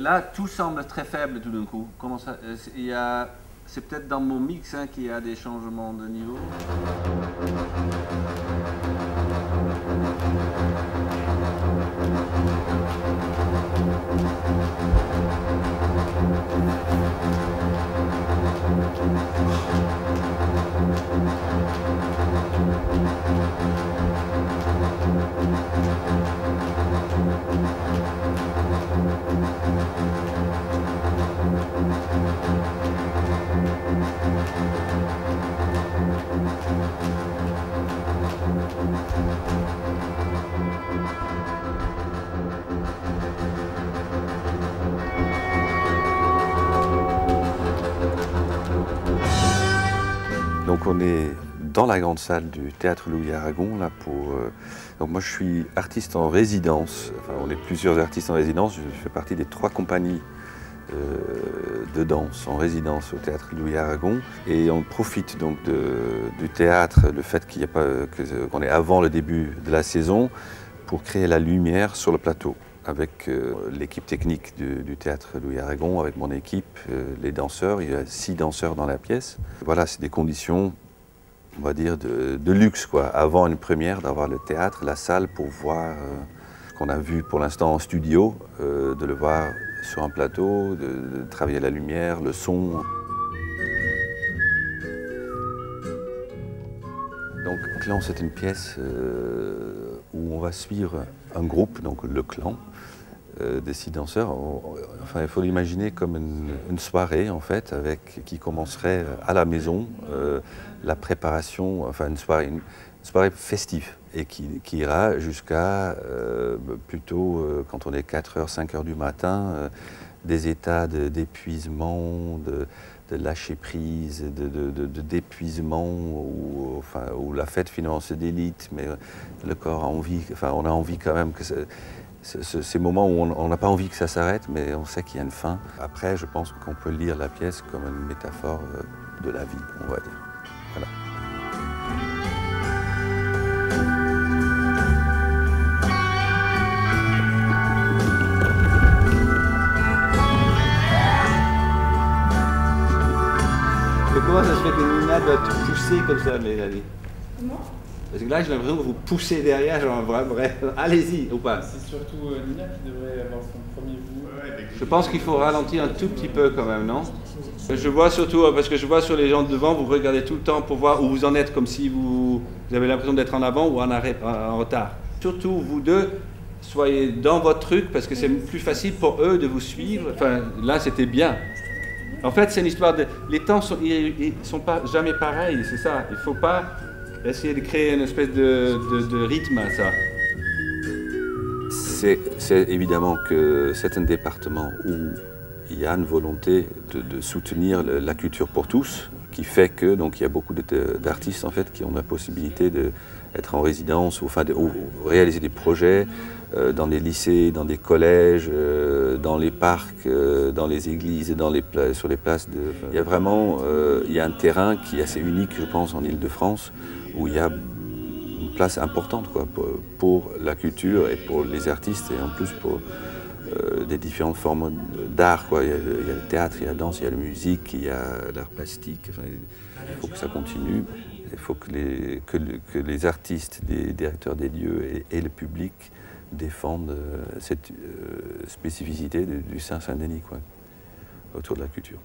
là, tout semble très faible tout d'un coup. Comment ça, c'est peut-être dans mon mix hein, qu'il y a des changements de niveau. Donc on est dans la grande salle du Théâtre Louis Aragon là donc moi je suis artiste en résidence. Enfin, on est plusieurs artistes en résidence. Je fais partie des 3 compagnies de danse en résidence au Théâtre Louis Aragon et on profite donc du théâtre, le fait qu'il y a pas qu'on est avant le début de la saison pour créer la lumière sur le plateau. Avec l'équipe technique du Théâtre Louis Aragon, avec mon équipe, les danseurs, il y a 6 danseurs dans la pièce. Voilà, c'est des conditions, on va dire, de luxe, quoi. Avant une première, d'avoir le théâtre, la salle pour voir ce qu'on a vu pour l'instant en studio, de le voir sur un plateau, de travailler la lumière, le son. Donc, Clan, c'est une pièce où on va suivre un groupe, donc le Clan, des 6 danseurs. Enfin, il faut l'imaginer comme une soirée, en fait, qui commencerait à la maison, la préparation, enfin une soirée festive, et qui ira jusqu'à plutôt, quand on est 4h, 5h du matin, des états d'épuisement, de lâcher prise, d'épuisement, où la fête finalement se délite, mais le corps a envie, enfin on a envie quand même que ces moments où on n'a pas envie que ça s'arrête, mais on sait qu'il y a une fin. Après, je pense qu'on peut lire la pièce comme une métaphore de la vie, on va dire. Voilà. Mais comment ça se fait que Nina doit tout pousser comme ça, Mélanie? Comment? Parce que là, j'ai l'impression que vous poussez derrière, genre, bref, allez-y, ou pas? C'est surtout Nina qui devrait avoir son premier bout. Je pense qu'il faut ralentir un tout petit peu quand même, non? Je vois surtout, parce que je vois sur les gens devant, vous regardez tout le temps pour voir où vous en êtes, comme si vous avez l'impression d'être en avant ou en retard. Surtout, vous deux, soyez dans votre truc, parce que c'est plus facile pour eux de vous suivre. Enfin, là, c'était bien. En fait, c'est une histoire de... Les temps ils sont pas jamais pareils, c'est ça. Il ne faut pas essayer de créer une espèce de rythme à ça. C'est évidemment que c'est un département où il y a une volonté de soutenir la culture pour tous, qui fait que donc il y a beaucoup d'artistes en fait qui ont la possibilité d'être en résidence ou réaliser des projets dans des lycées, dans des collèges, dans les parcs, dans les églises, sur les places. Il y a vraiment il y a un terrain qui est assez unique, je pense, en Île-de-France, où il y a une place importante quoi, pour la culture et pour les artistes et en plus pour des différentes formes d'art. Il y a le théâtre, il y a la danse, il y a la musique, il y a l'art plastique. Enfin, il faut que ça continue. Il faut que les artistes, les directeurs des lieux et le public défendent cette spécificité du Saint-Denis autour de la culture.